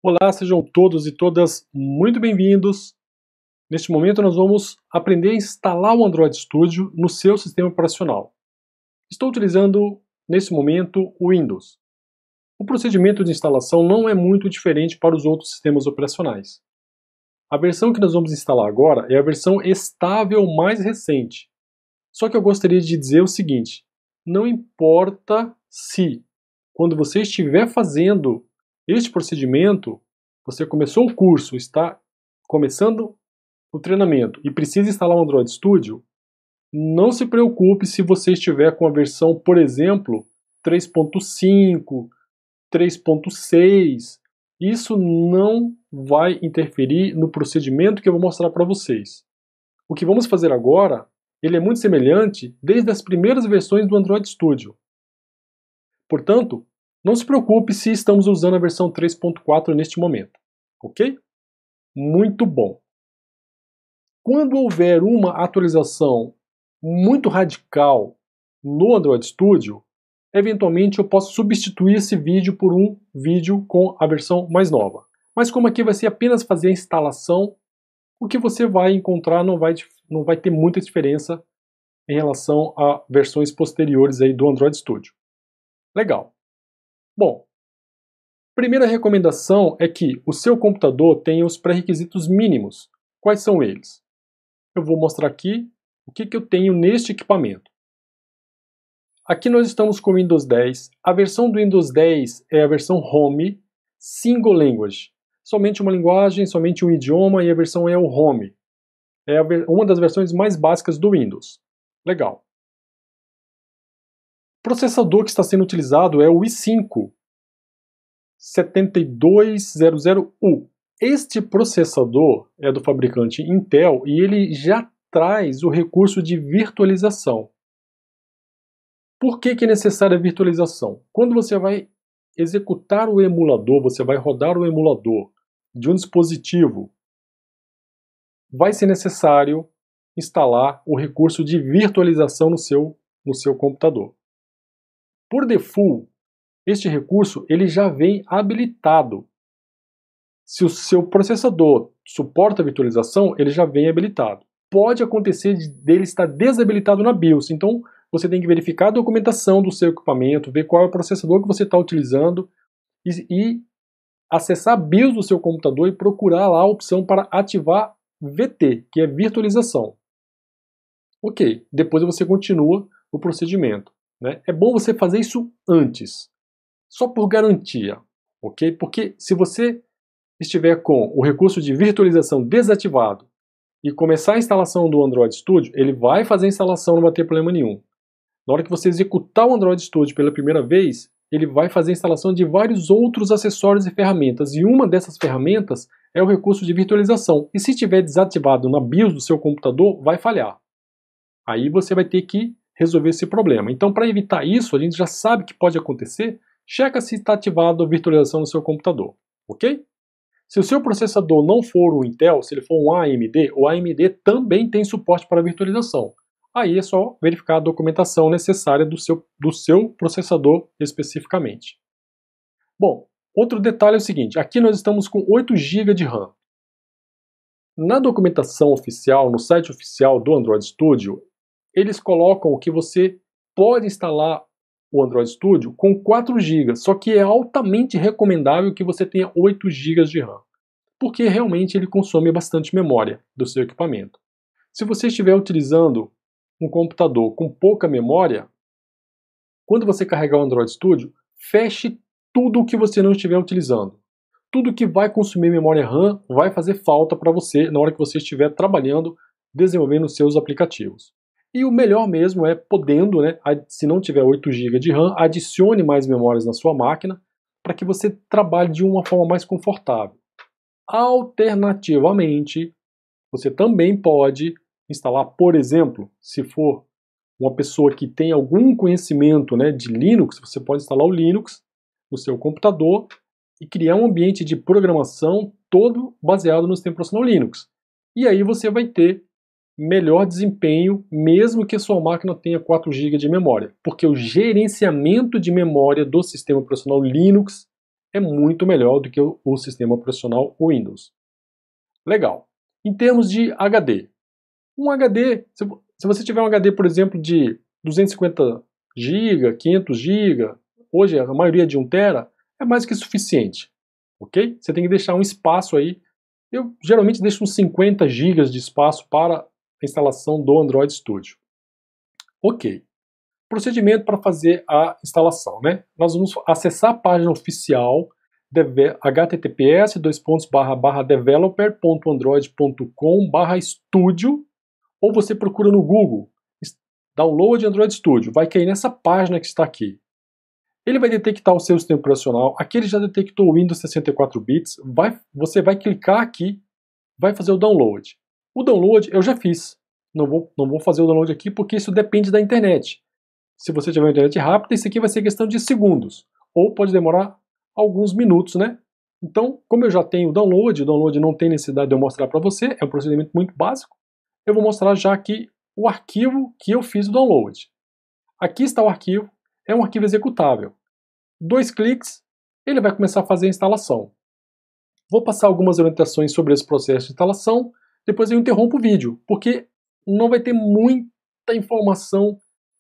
Olá, sejam todos e todas muito bem-vindos. Neste momento nós vamos aprender a instalar o Android Studio no seu sistema operacional. Estou utilizando, nesse momento, o Windows. O procedimento de instalação não é muito diferente para os outros sistemas operacionais. A versão que nós vamos instalar agora é a versão estável mais recente. Só que eu gostaria de dizer o seguinte: não importa se, quando você estiver fazendo este procedimento, você começou o curso, está começando o treinamento e precisa instalar o Android Studio, não se preocupe se você estiver com a versão, por exemplo, 3.5, 3.6. Isso não vai interferir no procedimento que eu vou mostrar para vocês. O que vamos fazer agora, ele é muito semelhante desde as primeiras versões do Android Studio. Portanto, não se preocupe se estamos usando a versão 3.4 neste momento, ok? Muito bom. Quando houver uma atualização muito radical no Android Studio, eventualmente eu posso substituir esse vídeo por um vídeo com a versão mais nova. Mas como aqui vai ser apenas fazer a instalação, o que você vai encontrar não vai ter muita diferença em relação a versões posteriores aí do Android Studio. Legal. Bom, primeira recomendação é que o seu computador tenha os pré-requisitos mínimos. Quais são eles? Eu vou mostrar aqui o que eu tenho neste equipamento. Aqui nós estamos com o Windows 10. A versão do Windows 10 é a versão Home Single Language. Somente uma linguagem, somente um idioma, e a versão é o Home. É uma das versões mais básicas do Windows. Legal. O processador que está sendo utilizado é o i5 7200U. Este processador é do fabricante Intel e ele já traz o recurso de virtualização. Por que é necessária a virtualização? Quando você vai executar o emulador, você vai rodar o emulador de um dispositivo, vai ser necessário instalar o recurso de virtualização no seu computador. Por default, este recurso ele já vem habilitado. Se o seu processador suporta a virtualização, ele já vem habilitado. Pode acontecer dele estar desabilitado na BIOS, então você tem que verificar a documentação do seu equipamento, ver qual é o processador que você está utilizando e acessar a BIOS do seu computador e procurar lá a opção para ativar VT, que é virtualização. Ok, depois você continua o procedimento, né? É bom você fazer isso antes, só por garantia, ok? Porque se você estiver com o recurso de virtualização desativado e começar a instalação do Android Studio, ele vai fazer a instalação, não vai ter problema nenhum. Na hora que você executar o Android Studio pela primeira vez, ele vai fazer a instalação de vários outros acessórios e ferramentas, e uma dessas ferramentas é o recurso de virtualização. E se estiver desativado na BIOS do seu computador, vai falhar. Aí você vai ter que resolver esse problema. Então, para evitar isso, a gente já sabe que pode acontecer, checa se está ativado a virtualização no seu computador, ok? Se o seu processador não for um Intel, se ele for um AMD, o AMD também tem suporte para virtualização. Aí é só verificar a documentação necessária do seu processador especificamente. Bom, outro detalhe é o seguinte, aqui nós estamos com 8 GB de RAM. Na documentação oficial, no site oficial do Android Studio, eles colocam que você pode instalar o Android Studio com 4 GB, só que é altamente recomendável que você tenha 8 GB de RAM, porque realmente ele consome bastante memória do seu equipamento. Se você estiver utilizando um computador com pouca memória, quando você carregar o Android Studio, feche tudo o que você não estiver utilizando. Tudo que vai consumir memória RAM vai fazer falta para você na hora que você estiver trabalhando, desenvolvendo os seus aplicativos. E o melhor mesmo é, podendo, né, se não tiver 8 GB de RAM, adicione mais memórias na sua máquina para que você trabalhe de uma forma mais confortável. Alternativamente, você também pode instalar, por exemplo, se for uma pessoa que tem algum conhecimento, né, de Linux, você pode instalar o Linux no seu computador e criar um ambiente de programação todo baseado no sistema operacional Linux. E aí você vai ter melhor desempenho, mesmo que a sua máquina tenha 4 GB de memória, porque o gerenciamento de memória do sistema operacional Linux é muito melhor do que o sistema operacional Windows. Legal. Em termos de HD, um HD, se você tiver um HD, por exemplo, de 250 GB, 500 GB, hoje a maioria de 1 TB, é mais que suficiente, ok? Você tem que deixar um espaço aí. Eu geralmente deixo uns 50 GB de espaço para a instalação do Android Studio. Ok. Procedimento para fazer a instalação, né? Nós vamos acessar a página oficial https://developer.android.com/studio, ou você procura no Google Download Android Studio, vai cair nessa página que está aqui. Ele vai detectar o seu sistema operacional, aqui ele já detectou o Windows 64 bits, você vai clicar aqui, vai fazer o download. O download eu já fiz, não vou fazer o download aqui porque isso depende da internet. Se você tiver uma internet rápida, isso aqui vai ser questão de segundos, ou pode demorar alguns minutos, né? Então, como eu já tenho o download não tem necessidade de eu mostrar para você, é um procedimento muito básico, eu vou mostrar já aqui o arquivo que eu fiz o download. Aqui está o arquivo, é um arquivo executável. 2 cliques, ele vai começar a fazer a instalação. Vou passar algumas orientações sobre esse processo de instalação, depois eu interrompo o vídeo, porque não vai ter muita informação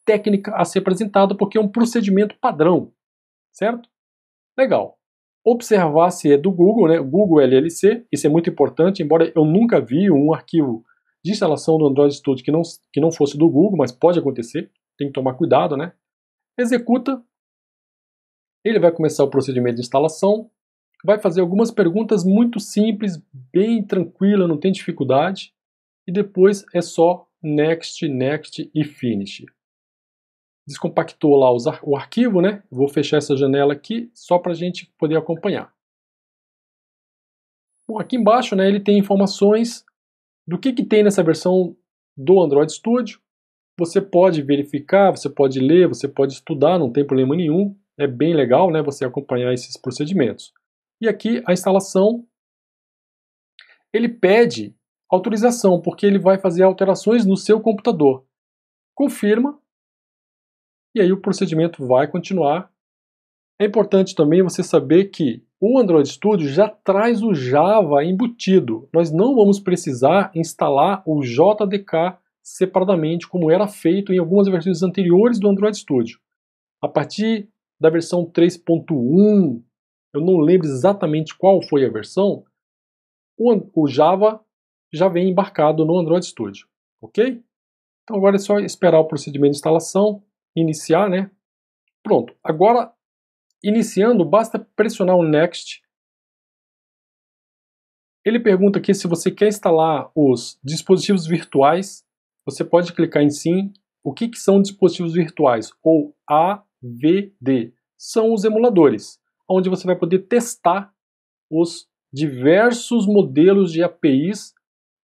técnica a ser apresentada, porque é um procedimento padrão, certo? Legal. Observar se é do Google, né? Google LLC, isso é muito importante, embora eu nunca vi um arquivo de instalação do Android Studio que não fosse do Google, mas pode acontecer, tem que tomar cuidado, né? Executa, ele vai começar o procedimento de instalação, vai fazer algumas perguntas muito simples, bem tranquila, não tem dificuldade, e depois é só Next, Next e Finish. Descompactou lá o arquivo, né? Vou fechar essa janela aqui, só para a gente poder acompanhar. Bom, aqui embaixo, né, ele tem informações do que tem nessa versão do Android Studio. Você pode verificar, você pode ler, você pode estudar, não tem problema nenhum. É bem legal, né, você acompanhar esses procedimentos. E aqui a instalação, ele pede autorização, porque ele vai fazer alterações no seu computador. Confirma, e aí o procedimento vai continuar. É importante também você saber que o Android Studio já traz o Java embutido. Nós não vamos precisar instalar o JDK separadamente, como era feito em algumas versões anteriores do Android Studio. A partir da versão 3.1, eu não lembro exatamente qual foi a versão, o Java já vem embarcado no Android Studio, ok? Então agora é só esperar o procedimento de instalação, iniciar, né? Pronto, agora iniciando, basta pressionar o Next. Ele pergunta aqui se você quer instalar os dispositivos virtuais. Você pode clicar em sim. O que são dispositivos virtuais? Ou AVD. São os emuladores, onde você vai poder testar os diversos modelos de APIs.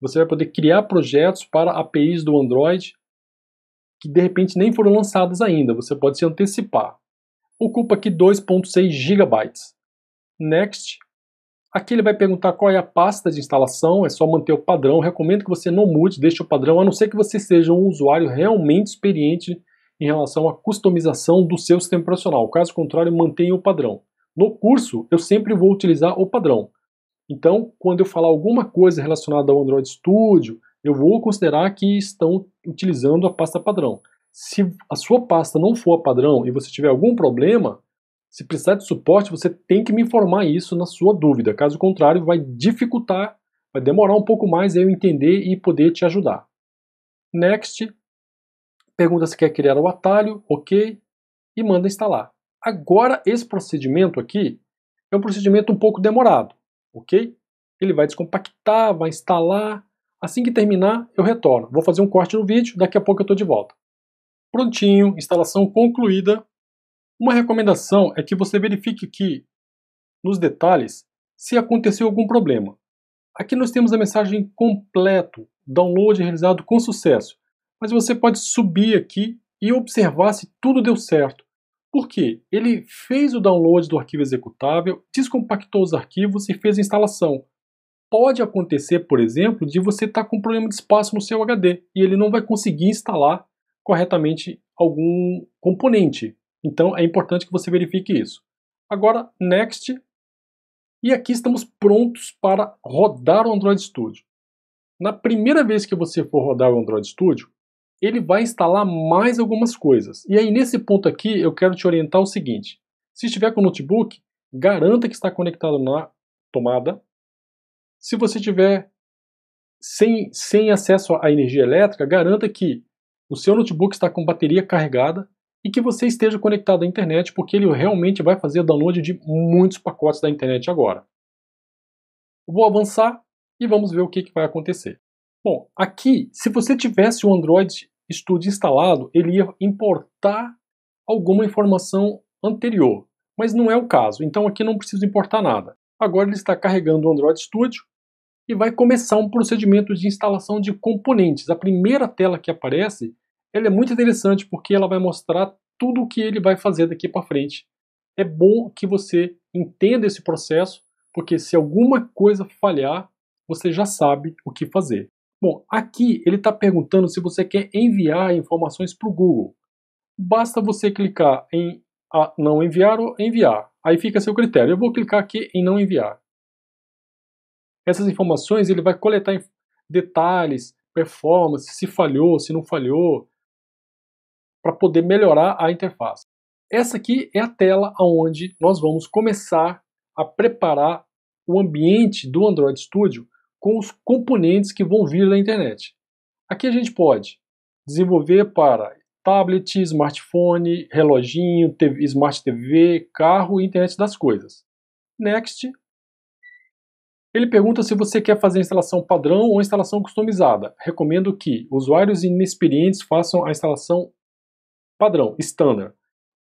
Você vai poder criar projetos para APIs do Android que de repente nem foram lançadas ainda. Você pode se antecipar. Ocupa aqui 2.6 GB. Next. Aqui ele vai perguntar qual é a pasta de instalação, é só manter o padrão. Recomendo que você não mude, deixe o padrão, a não ser que você seja um usuário realmente experiente em relação à customização do seu sistema operacional. Caso contrário, mantenha o padrão. No curso, eu sempre vou utilizar o padrão. Então, quando eu falar alguma coisa relacionada ao Android Studio, eu vou considerar que estão utilizando a pasta padrão. Se a sua pasta não for padrão e você tiver algum problema, se precisar de suporte, você tem que me informar isso na sua dúvida. Caso contrário, vai dificultar, vai demorar um pouco mais eu entender e poder te ajudar. Next. Pergunta se quer criar o atalho, ok, e manda instalar. Agora, esse procedimento aqui é um procedimento um pouco demorado, ok? Ele vai descompactar, vai instalar. Assim que terminar, eu retorno. Vou fazer um corte no vídeo, daqui a pouco eu estou de volta. Prontinho, instalação concluída. Uma recomendação é que você verifique aqui, nos detalhes, se aconteceu algum problema. Aqui nós temos a mensagem completo, download realizado com sucesso. Mas você pode subir aqui e observar se tudo deu certo. Por quê? Ele fez o download do arquivo executável, descompactou os arquivos e fez a instalação. Pode acontecer, por exemplo, de você estar com problema de espaço no seu HD e ele não vai conseguir instalar corretamente algum componente. Então é importante que você verifique isso. Agora, Next, E aqui estamos prontos para rodar o Android Studio. Na primeira vez que você for rodar o Android Studio, ele vai instalar mais algumas coisas. E aí nesse ponto aqui eu quero te orientar o seguinte: se estiver com o notebook, garanta que está conectado na tomada. Se você tiver sem acesso à energia elétrica, garanta que o seu notebook está com bateria carregada e que você esteja conectado à internet, porque ele realmente vai fazer download de muitos pacotes da internet agora. Vou avançar e vamos ver o que vai acontecer. Bom, aqui, se você tivesse o Android Studio instalado, ele ia importar alguma informação anterior, mas não é o caso, então aqui não preciso importar nada. Agora ele está carregando o Android Studio e vai começar um procedimento de instalação de componentes. A primeira tela que aparece, ela é muito interessante porque ela vai mostrar tudo o que ele vai fazer daqui para frente. É bom que você entenda esse processo, porque se alguma coisa falhar, você já sabe o que fazer. Bom, aqui ele está perguntando se você quer enviar informações para o Google. Basta você clicar em não enviar ou enviar. Aí fica a seu critério. Eu vou clicar aqui em não enviar. Essas informações ele vai coletar detalhes, performance, se falhou, se não falhou, para poder melhorar a interface. Essa aqui é a tela onde nós vamos começar a preparar o ambiente do Android Studio com os componentes que vão vir da internet. Aqui a gente pode desenvolver para tablet, smartphone, reloginho, TV, Smart TV, carro e internet das coisas. Next. Ele pergunta se você quer fazer a instalação padrão ou a instalação customizada. Recomendo que usuários inexperientes façam a instalação padrão, standard.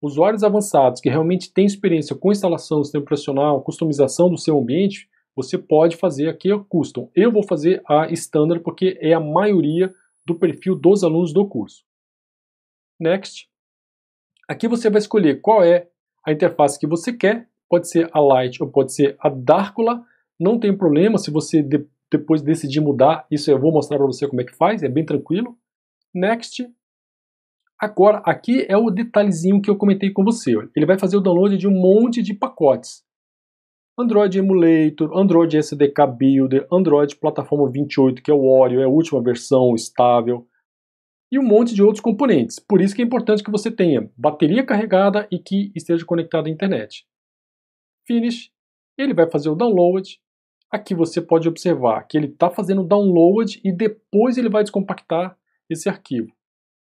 Usuários avançados que realmente têm experiência com instalação do sistema operacional, customização do seu ambiente, você pode fazer aqui a custom. Eu vou fazer a standard porque é a maioria do perfil dos alunos do curso. Next. Aqui você vai escolher qual é a interface que você quer. Pode ser a Light ou pode ser a Darkula. Não tem problema se você depois decidir mudar. Isso eu vou mostrar para você como é que faz. É bem tranquilo. Next. Agora, aqui é o detalhezinho que eu comentei com você. Ele vai fazer o download de um monte de pacotes. Android Emulator, Android SDK Builder, Android Plataforma 28, que é o Oreo, é a última versão estável, e um monte de outros componentes. Por isso que é importante que você tenha bateria carregada e que esteja conectado à internet. Finish. Ele vai fazer o download. Aqui você pode observar que ele está fazendo o download e depois ele vai descompactar esse arquivo.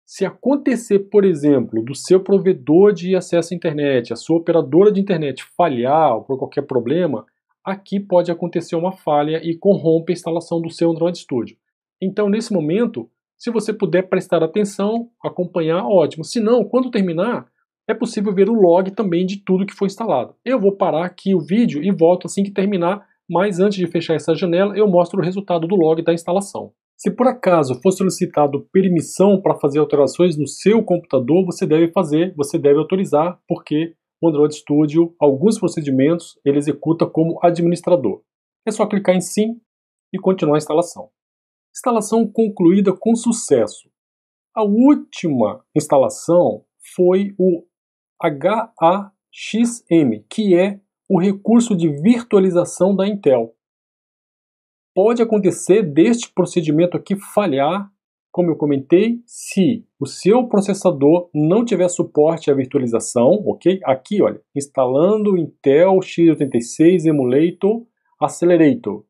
Se acontecer, por exemplo, do seu provedor de acesso à internet, a sua operadora de internet falhar ou por qualquer problema, aqui pode acontecer uma falha e corrompe a instalação do seu Android Studio. Então, nesse momento, se você puder prestar atenção, acompanhar, ótimo. Se não, quando terminar, é possível ver o log também de tudo que foi instalado. Eu vou parar aqui o vídeo e volto assim que terminar, mas antes de fechar essa janela, eu mostro o resultado do log da instalação. Se por acaso for solicitado permissão para fazer alterações no seu computador, você deve autorizar, porque o Android Studio, alguns procedimentos, ele executa como administrador. É só clicar em sim e continuar a instalação. Instalação concluída com sucesso. A última instalação foi o HAXM, que é o recurso de virtualização da Intel. Pode acontecer deste procedimento aqui falhar, como eu comentei, se o seu processador não tiver suporte à virtualização, ok? Aqui, olha, instalando Intel x86 Emulator Accelerator.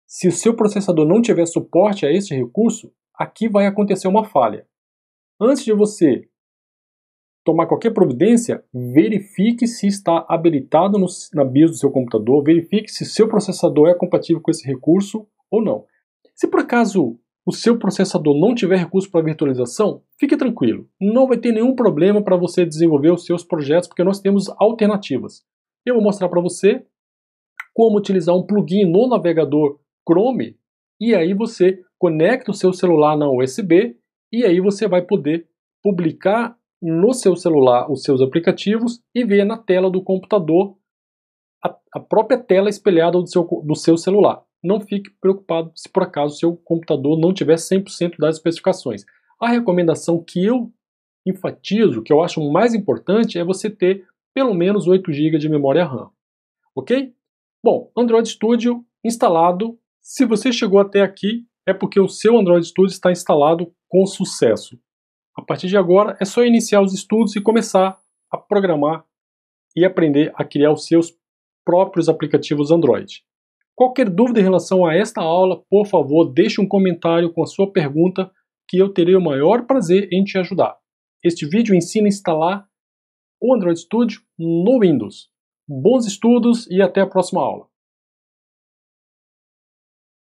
Se o seu processador não tiver suporte a esse recurso, aqui vai acontecer uma falha. Antes de você tomar qualquer providência, verifique se está habilitado na BIOS do seu computador, verifique se seu processador é compatível com esse recurso ou não. Se por acaso o seu processador não tiver recurso para virtualização, fique tranquilo, não vai ter nenhum problema para você desenvolver os seus projetos, porque nós temos alternativas. Eu vou mostrar para você como utilizar um plugin no navegador Chrome, e aí você conecta o seu celular na USB, e aí você vai poder publicar no seu celular os seus aplicativos e ver na tela do computador a própria tela espelhada do seu celular. Não fique preocupado se por acaso o seu computador não tiver 100% das especificações. A recomendação que eu enfatizo, que eu acho mais importante, é você ter pelo menos 8 GB de memória RAM. Ok? Bom, Android Studio instalado. Se você chegou até aqui, é porque o seu Android Studio está instalado com sucesso. A partir de agora, é só iniciar os estudos e começar a programar e aprender a criar os seus próprios aplicativos Android. Qualquer dúvida em relação a esta aula, por favor, deixe um comentário com a sua pergunta, que eu terei o maior prazer em te ajudar. Este vídeo ensina a instalar o Android Studio no Windows. Bons estudos e até a próxima aula.